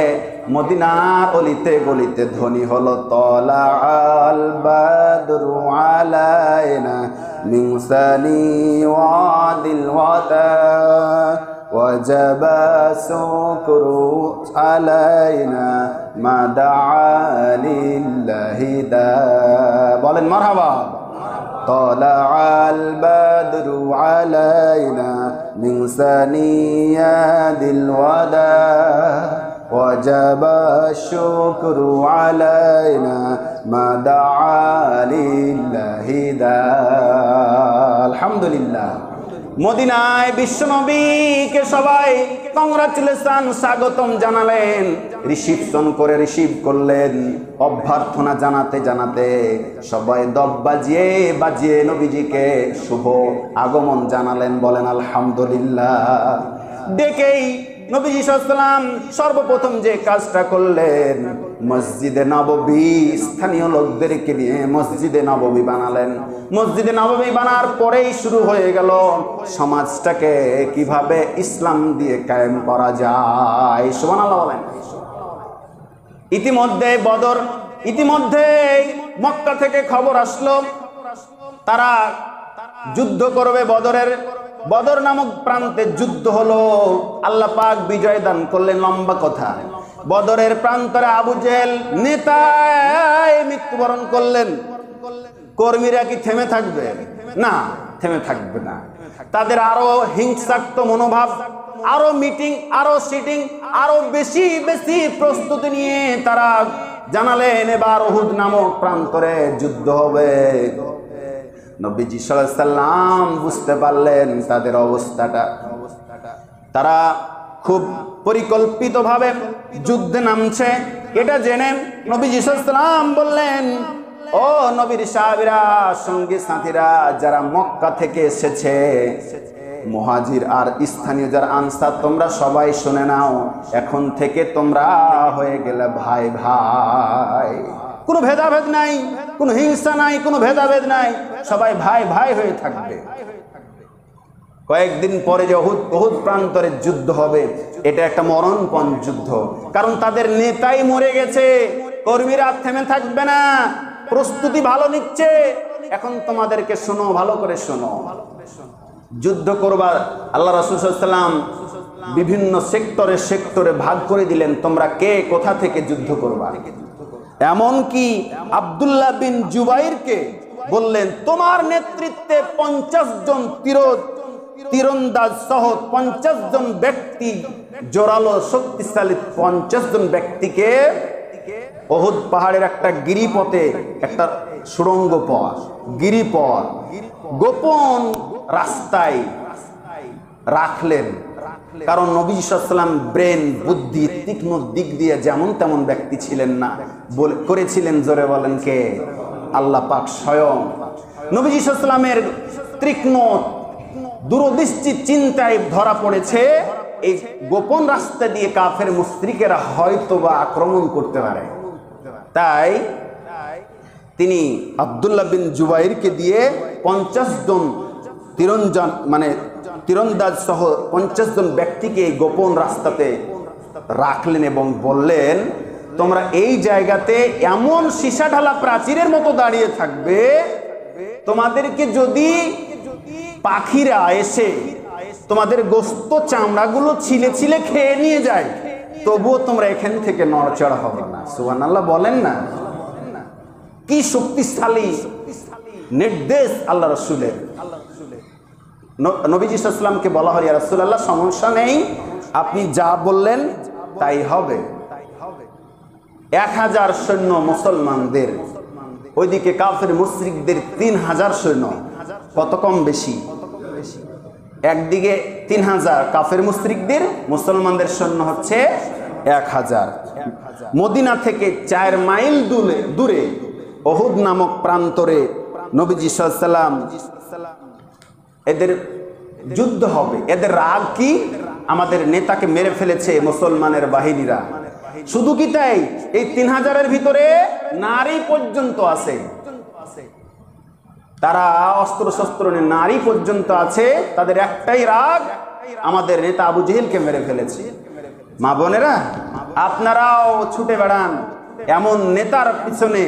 মদিনার অলিতে গলিতে ধ্বনি হলো, তলাআল বাদরু আলাইনা মিন সানিওয়াদিল ওয়াদা ওয়াজাবা শুকরু আলাইনা মা দাআ লিল্লাহি দা। বলেন মারহাবা। তলাআল বাদরু আলাইনা মিন সানিয়াদিল ওয়াদা ওয়াজাবা শুকরু আলাইনা মা দাআ লিল্লাহি দা। আলহামদুলিল্লাহ। মদিনায় বিশ্বনবীকে সবাই কংগ্রাচুলেশন, স্বাগতম জানালেন, রিসিভ করলেন। অভ্যর্থনা জানাতে জানাতে সবাই দব বাজিয়ে বাজিয়ে নবীজিকে শুভ আগমন জানালেন। বলেন আলহামদুলিল্লাহ। ডেকেই নবীজি সাল্লাল্লাহু আলাইহি ওয়াসাল্লাম সর্বপ্রথম যে কাজটা করলেন, মসজিদে নববী, স্থানীয় লোকদেরকে নিয়ে মসজিদে নববী বানালেন। মসজিদে নববী বানার পরেই শুরু হয়ে গেল সমাজটাকে কিভাবে ইসলাম দিয়ে কায়েম করা যায়। সুবহানাল্লাহ বলেন। ইতিমধ্যে মক্কা থেকে খবর আসলো তারা যুদ্ধ করবে। বদর নামক প্রান্তে যুদ্ধ হলো, আল্লাহ পাক বিজয় দান করলেন। লম্বা কথা, বদরের প্রান্তরে আবু জেহেল নেতায় মৃত্যুবরণ করলেন। কর্মীরা কি থেমে থাকবে? না, থেমে থাকবে না। তাদের আরো হিংসাত্মক মনোভাব, আরো মিটিং, আরো সিটিং, আরো বেশি প্রস্তুতি নিয়ে তারা জানালেন এবার উহুদ নামক প্রান্তরে যুদ্ধ হবে। নবীজি সাল্লাল্লাহু আলাইহি সাল্লাম বুঝতে পারলেন তাদের অবস্থাটা। তারা খুব পরিকল্পিতভাবে যুদ্ধে নামছে, এটা জেনে নবীজি সাল্লাল্লাহু আলাইহি সাল্লাম বললেন, ও নবীর সাহাবীরা, সঙ্গী সাথীরা যারা মক্কা থেকে এসেছে, মুহাজির আর স্থানীয় যারা আনসার, তোমরা সবাই শুনে নাও, এখন থেকে তোমরা হয়ে গেলে ভাই ভাই। কোনো ভেদাভেদ নাই, কোনো হিংসা নাই, কোনো ভেদাভেদ নাই, সবাই ভাই ভাই হয়ে থাকবে। কয়েকদিন পরে যে উহুদ প্রান্তরে যুদ্ধ হবে, এটা একটা মরণপণ যুদ্ধ, কারণ তাদের নেতাই মরে গেছে, কর্মীরা থেমে থাকবে না, প্রস্তুতি ভালো নিচ্ছে। এখন তোমাদেরকে শোনো, ভালো করে শোনো, যুদ্ধ করবার আল্লাহ রাসূল সাল্লাল্লাহু আলাইহি ওয়াসাল্লাম বিভিন্ন সেক্টরে ভাগ করে দিলেন, তোমরা কে কোথা থেকে যুদ্ধ করবা। এমনকি আব্দুল্লাহ বিন জুবাইরকে বললেন, তোমার নেতৃত্বে 50 জন তীরন্দাজ সহ 50 জন ব্যক্তি, জোরালো শক্তিশালী 50 জন ব্যক্তিকে উহুদ পাহাড়ের একটা গিরিপথে, একটা সুড়ঙ্গ পথ, গিরিপথ, গোপন রাস্তায় রাখলেন। কারণ নবী সাল্লাল্লাহু আলাইহি ওয়াসাল্লাম ব্রেন, বুদ্ধি, তীক্ষ্ণ দিক দিয়ে যেমন তেমন ব্যক্তি ছিলেন না, করেছিলেন, জোরে বলেন কে? আল্লাহ পাক স্বয়ং। নবী সাল্লাল্লাহু আলাইহি ওয়াসাল্লামের তীক্ষ্ণ দূরদৃষ্টি চিন্তায় ধরা পড়েছে, এই গোপন রাস্তা দিয়ে কাফের মুশরিকেরা হয়তোবা আক্রমণ করতে পারে। তাই তিনি আব্দুল্লাহ বিন জুবাইরকে দিয়ে 50 জন তীরন্দাজ সহ 50 জন ব্যক্তিকে এই গোপন রাস্তাতে রাখলেন এবং বললেন, তোমরা এই জায়গাতে এমন সীসা ঢালা প্রাচীরের মতো দাঁড়িয়ে থাকবে, তোমাদেরকে যদি পাখিরা এসে তোমাদের গোস্ত চামড়াগুলো ছিলে ছিলে খেয়ে নিয়ে যায়, তবুও তোমরা এখান থেকে নড়চড় হবে না। সুবহানাল্লাহ বলেন না? কি শক্তিশালী নির্দেশ আল্লাহ রাসূলের। নবীজি সাল্লাল্লাহু আলাইহি ওয়াসাল্লামকে বলা হয়, ইয়া রাসূলুল্লাহ, সমস্যা নেই, আপনি যা বললেন তাই হবে। 1000 সৈন্য মুসলমানদের, ওইদিকে কাফের মুশরিকদের 3000 সৈন্য। কত কম বেশি? একদিকে 3000 কাফের মুশরিকদের, মুসলমানদের সৈন্য হচ্ছে 1000। মদিনা থেকে 4 মাইল দূরে উহুদ নামক প্রান্তরে নবীজি সাল্লাল্লাহু আলাইহি ওয়াসাল্লাম, এদের যুদ্ধ হবে। এদের রাগ কি? আমাদের নেতাকে মেরে ফেলেছে মুসলমানের বাহিনীরা। শুধু কি তাই, এই 3000-এর ভিতরে নারী পর্যন্ত আছে, তারা অস্ত্র শস্ত্র নিয়ে নারী পর্যন্ত আছে। তাদের একটাই রাগ, আমাদের নেতা আবু জেহেলকে মেরে ফেলেছে। মা বোনেরা, আপনারাও ছুটে বেড়ান এমন নেতার পিছনে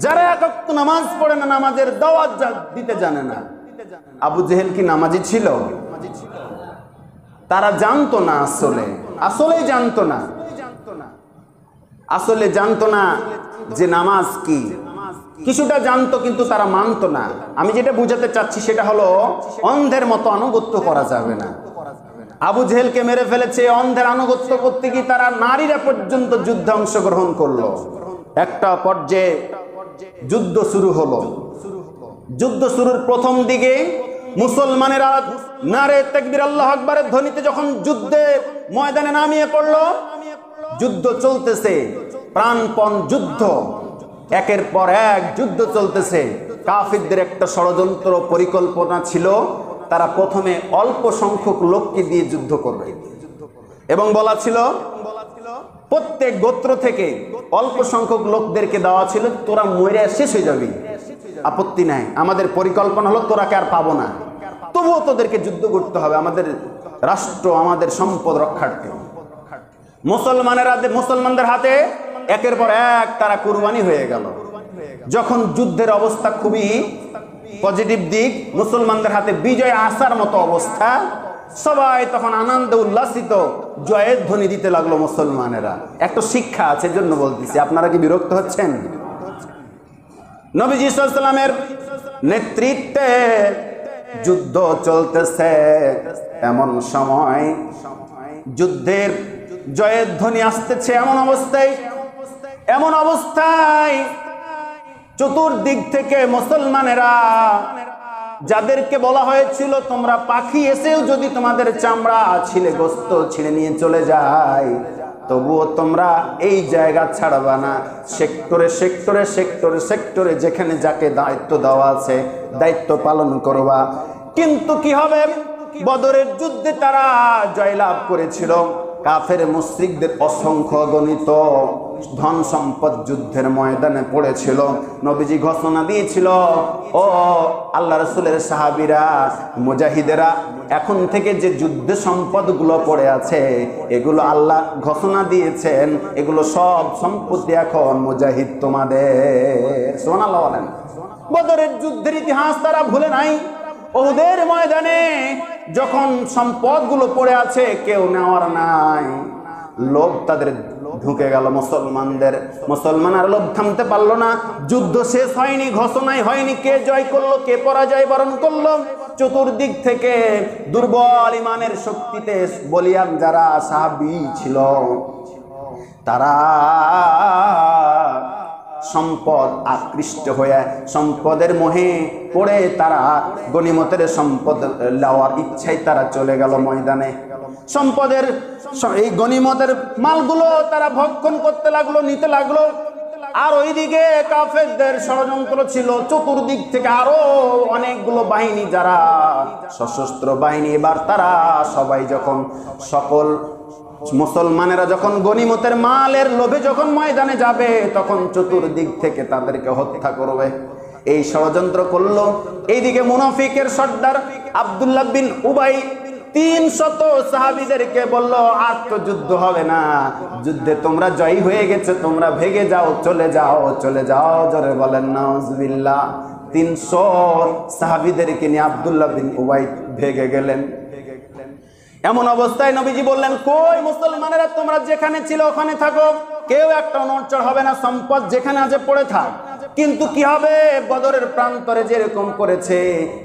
যারা এক ওয়াক্ত নামাজ পড়ে না, নামাজের দাওয়াত দিতে জানে না। আবু জেহেল কি নামাজি ছিল? তারা জানতো না, আসলেই জানতো না, আসলে জানতো না যে নামাজ কি। কিছুটা জানতো কিন্তু তারা মানতো না। আমি যেটা বুঝাতে চাচ্ছি সেটা হলো, অন্ধের মতো আনুগত্য করা যাবে না। আবু জেহেলকে মেরে ফেলেছে, অন্ধের আনুগত্য করতে গিয়ে তারা নারীরা পর্যন্ত যুদ্ধে অংশগ্রহণ করলো। একটা পর্যায়ে যুদ্ধ শুরু হলো। যুদ্ধ শুরুর প্রথম দিকে মুসলমানেরা নারে তাকবীর আল্লাহু আকবারের ধ্বনিতে যখন যুদ্ধে ময়দানে নামিয়ে পড়লো, যুদ্ধ চলতেছে, প্রাণপণ যুদ্ধ, একের পর এক যুদ্ধ চলতেছে। কাফিরদের একটা ষড়যন্ত্র পরিকল্পনা ছিল, তারা প্রথমে অল্প সংখ্যক লোককে দিয়ে যুদ্ধ করবে এবং বলা ছিল প্রত্যেক গোত্র থেকে অল্প সংখ্যক লোকদেরকে দেওয়া ছিল, তোরা মরে শেষ হয়ে যাবি, আপত্তি নাই, আমাদের পরিকল্পনা হলো তোরাকে আর পাবো না, তবুও তোদেরকে যুদ্ধ করতে হবে আমাদের রাষ্ট্র, আমাদের সম্পদ রক্ষার্থে। মুসলমানদের হাতে একের পর এক তারা কুরবানি হয়ে গেল। যখন যুদ্ধের অবস্থা খুবই পজিটিভ দিক, মুসলমানদের হাতে বিজয় আসার মতো অবস্থা, সবাই তখন আনন্দে উল্লাসিত জয়ের ধ্বনি দিতে লাগলো মুসলমানেরা। একটা শিক্ষা আছে, জন্য বলতেছি, আপনারা কি বিরক্ত হচ্ছেন? নবীজি সাল্লাল্লাহু আলাইহি ওয়াসাল্লামের নেতৃত্বে যুদ্ধ চলতেছে, এমন সময় যুদ্ধের জয়ের ধ্বনি আসতেছে। এমন অবস্থায় চতুর্দিক থেকে মুসলমানেরা, যাদেরকে বলা হয়েছিল তোমরা পাখি এসেও যদি তোমাদের চামড়া ছিলে, গোস্ত ছিঁড়ে নিয়ে চলে যায়, তবুও তোমরা এই জায়গা ছাড়বা না। সেক্টরে যেখানে যাকে দায়িত্ব দেওয়া আছে দায়িত্ব পালন করবা। কিন্তু কি হবে, বদরের যুদ্ধে তারা জয়লাভ করেছিল। কাফের মুশরিকদের অসংখ্য গণিত ধন সম্পদ যুদ্ধের ময়দানে পড়েছিল। নবীজি ঘোষণা দিয়েছিল, ও আল্লাহ রাসূলের সাহাবীরা, মুজাহিদেরা, এখন থেকে যে যুদ্ধ সম্পদগুলো পড়ে আছে এগুলো আল্লাহ ঘোষণা দিয়েছেন, এগুলো সব সম্পত্তি এখন মুজাহিদ তোমাদের। সুবহানাল্লাহ বলেন। বদরের যুদ্ধের ইতিহাস তারা ভুলে নাই। ওহুদের ময়দানে যখন সম্পদগুলো পড়ে আছে কেউ নেওয়ার নাই, লোভ তাদের ঢুকে গেল মুসলমানদের। মুসলমান আর লোভ থামতে পারলো না। যুদ্ধ শেষ হয়নি, ঘোষণাই হয়নি কে জয় করলো কে পরাজয় বরণ করলো। চতুর্দিক থেকে দুর্বল ইমানের শক্তিতে বলিয়ান যারা সাহাবী ছিল তারা সম্পদ আকৃষ্ট হয়ে সম্পদের মোহে পড়ে তারা গনিমতের সম্পদ নেওয়ার ইচ্ছায় তারা চলে গেল ময়দানে। সম্পদের এই গনিমতের মালগুলো তারা ভক্ষণ করতে লাগলো, নিতে লাগলো। আর ওইদিকে কাফেরদের ষড়যন্ত্র ছিল, চতুর্দিক থেকে আরো অনেকগুলো বাহিনী যারা সশস্ত্র বাহিনী। এবার তারা সবাই যখন সকল মুসলমানেরা যখন গনিমতের মালের লোভে যখন ময়দানে যাবে তখন চতুর্দিক থেকে তাদেরকে হত্যা করবে, এই ষড়যন্ত্র করলো। এইদিকে মুনাফিকের সর্দার আব্দুল্লাহ বিন উবাই 300 সাহাবীদেরকে বলল, আর তো যুদ্ধ হবে না, যুদ্ধে তোমরা জয়ী হয়ে গেছে, তোমরা ভেগে যাও, চলে যাও, চলে যাও। জোরে বলেন নাউজুবিল্লাহ। 300 সাহাবীদেরকে নিয়ে আব্দুল্লাহ বিন উবাই ভেগে গেলেন। এমন অবস্থায় নবীজি বললেন, কই মুসলমানেরা, তোমরা যেখানে ছিল ওখানে থাকো, কেউ একটা নড়চড় হবে না, সম্পদ যেখানে আছে পড়ে থাক। কিন্তু কি হবে, বদরের প্রান্তরে যেরকম করেছে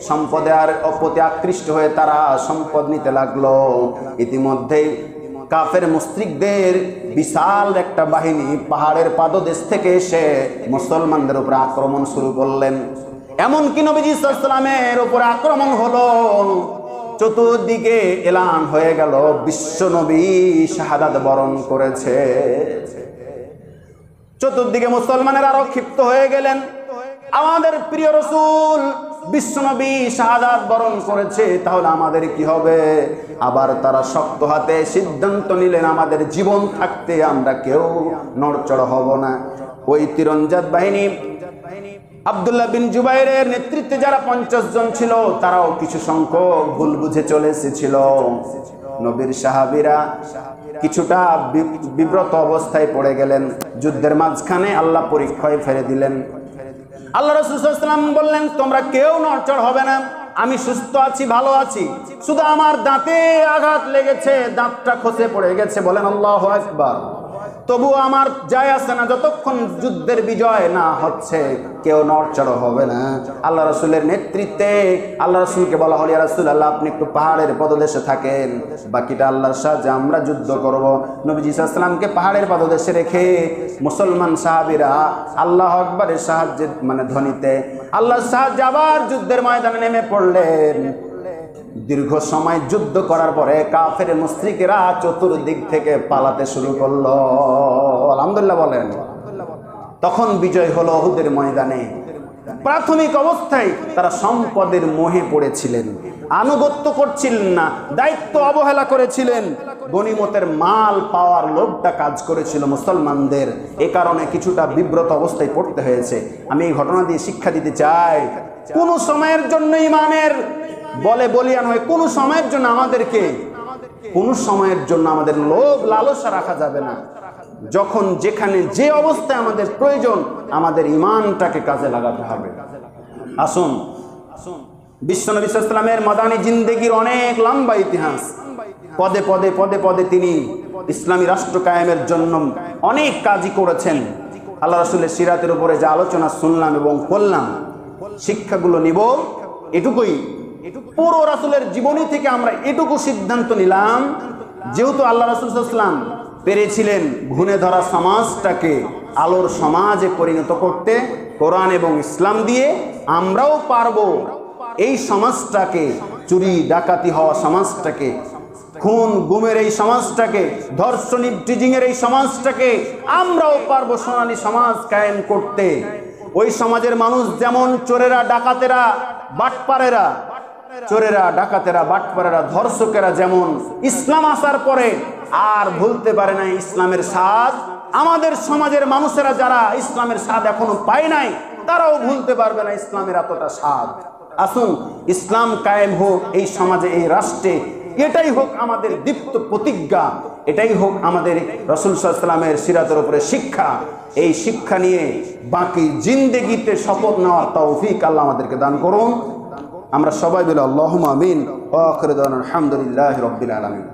সম্পদে আর অপতে আকৃষ্ট হয়ে তারা সম্পদ নিতে লাগলো। ইতিমধ্যেই কাফের মুশরিকদের বিশাল একটা বাহিনী পাহাড়ের পাদদেশ থেকে এসে মুসলমানদের উপর আক্রমণ শুরু করলেন। এমনকি নবীজি সাল্লাল্লাহু আলাইহি ওয়াসাল্লামের উপর আক্রমণ হলো। চতুর্দিকে এলান হয়ে গেল বিশ্ব নবী শাহাদাত বরণ করেছে। চতুর্দিকে মুসলমানেরা আরো ক্ষিপ্ত হয়ে গেলেন, আমাদের প্রিয় রাসূল বিশ্ব নবী শাহাদাত বরণ করেছে, তাহলে আমাদের কি হবে? আবার তারা শক্ত হাতে সিদ্ধান্ত নিলেন, আমাদের জীবন থাকতে আমরা কেউ নড়চড় হব না। ওই তীরন্দাজ বাহিনী আব্দুল্লাহ বিন জুবাইরের নেতৃত্বে যারা 50 জন ছিল তারাও কিছু সংখ্যক ভুল বুঝে চলে এসেছিল। নবীর সাহাবীরা কিছুটা বিব্রত অবস্থায় পড়ে গেলেন। যুদ্ধের মাঝখানে আল্লাহ পরীক্ষায় ফেলে দিলেন। আল্লাহ রাসূল সাল্লাল্লাহু আলাইহি ওয়াসাল্লাম বললেন, তোমরা কেউ নড়চড় হবে না, আমি সুস্থ আছি, ভালো আছি, শুধু আমার দাঁতে আঘাত লেগেছে, দাঁতটা খসে পড়ে গেছে। বলেন আল্লাহু আকবার। তবু আমার যায় আসে না, যতক্ষণ যুদ্ধের বিজয় না হচ্ছে কেউ নড়চড় হবে না। আল্লাহ রাসূলের নেতৃত্বে আল্লাহ রাসূলকে বলা হলো, ইয়া রাসূলুল্লাহ, আপনি একটু পাহাড়ের পদদেশে থাকেন, বাকিটা আল্লাহর সাহায্যে আমরা যুদ্ধ করব। নবীজি সাল্লাল্লাহু আলাইহি ওয়াসাল্লামকে পাহাড়ের পদদেশে রেখে মুসলমান সাহাবীরা আল্লাহু আকবারের সাহায্যে ধ্বনিতে আল্লাহর সাহায্যে আবার যুদ্ধের ময়দানে নেমে পড়লেন। দীর্ঘ সময় যুদ্ধ করার পরে কাফের মুশরিকেরা চতুর্দিক থেকে পালাতে শুরু করলো। আলহামদুলিল্লাহ বলেন। তখন বিজয় হলো উহুদের ময়দানে। প্রাথমিক অবস্থায় তারা সম্পদের মোহে পড়েছিলেন, আনুগত্য করছিলেন না, দায়িত্ব অবহেলা করেছিলেন, গনিমতের মাল পাওয়ার লোভটা কাজ করেছিল মুসলমানদের। এ কারণে কিছুটা বিব্রত অবস্থায় পড়তে হয়েছে। আমি এই ঘটনা দিয়ে শিক্ষা দিতে চাই, কোন সময়ের জন্য ইমানের বলে বলিয়ান হয়, কোন সময়ের জন্য আমাদেরকে কোন সময়ের জন্য আমাদের লোভ লালসা রাখা যাবে না। যখন যেখানে যে অবস্থায় আমাদের প্রয়োজন আমাদের ঈমানটাকে কাজে লাগাতে হবে। আসুন, বিশ্বনবী সাল্লাল্লাহু আলাইহি ওয়াসাল্লামের মাদানী জিন্দেগির অনেক লম্বা ইতিহাস। পদে পদে পদে পদে তিনি ইসলামী রাষ্ট্র কায়েমের জন্য অনেক কাজই করেছেন। আল্লাহ রাসূলের সিরাতের উপরে যে আলোচনা শুনলাম এবং করলাম, শিক্ষাগুলো নিব এটুকুই। পুরো রাসূলের জীবনী থেকে আমরা এটুকু সিদ্ধান্ত নিলাম, যেহেতু আল্লাহ রাসূল সাল্লাল্লাহু আলাইহি ওয়াসাল্লাম পেরেছিলেন ঘুণে ধরা সমাজটাকে আলোর সমাজে পরিণত করতে কোরআন এবং ইসলাম দিয়ে, আমরাও পারবো এই সমাজটাকে, চুরি ডাকাতি হওয়া সমাজটাকে, খুন গুমের এই সমাজটাকে, ধর্ষণ ইফটিজিং এর এই সমাজটাকে আমরাও পারবো সোনালী সমাজ কায়েম করতে। ওই সমাজের মানুষ যেমন চোরেরা ডাকাতেরা বাটপারেরা, চোরেরা ডাকাতেরা বাটপারেরা ধর্ষকেরা যেমন ইসলাম আসার পরে আর ভুলতে পারে না ইসলামের স্বাদ। আমাদের সমাজের মানুষেরা যারা ইসলামের স্বাদ এখনো পায় নাই, তারাও ভুলতে পারবে না ইসলামের এতটা স্বাদ। আসুন ইসলাম কায়েম হোক এই সমাজে, এই রাষ্ট্রে। এটাই হোক আমাদের দীপ্ত প্রতিজ্ঞা, এটাই হোক আমাদের রাসূল সাল্লাল্লাহু আলাইহি ওয়াসাল্লামের সিরাতের উপরে শিক্ষা। এই শিক্ষা নিয়ে বাকি জিন্দেগিতে শপথ নেওয়ার তৌফিক আল্লাহ আমাদেরকে দান করুন। আমরা সবাই বলি আল্লাহুম্মা আমিন। ওয়া আখিরু দাওয়ানা আলহামদুলিল্লাহি রাব্বিল আলামিন।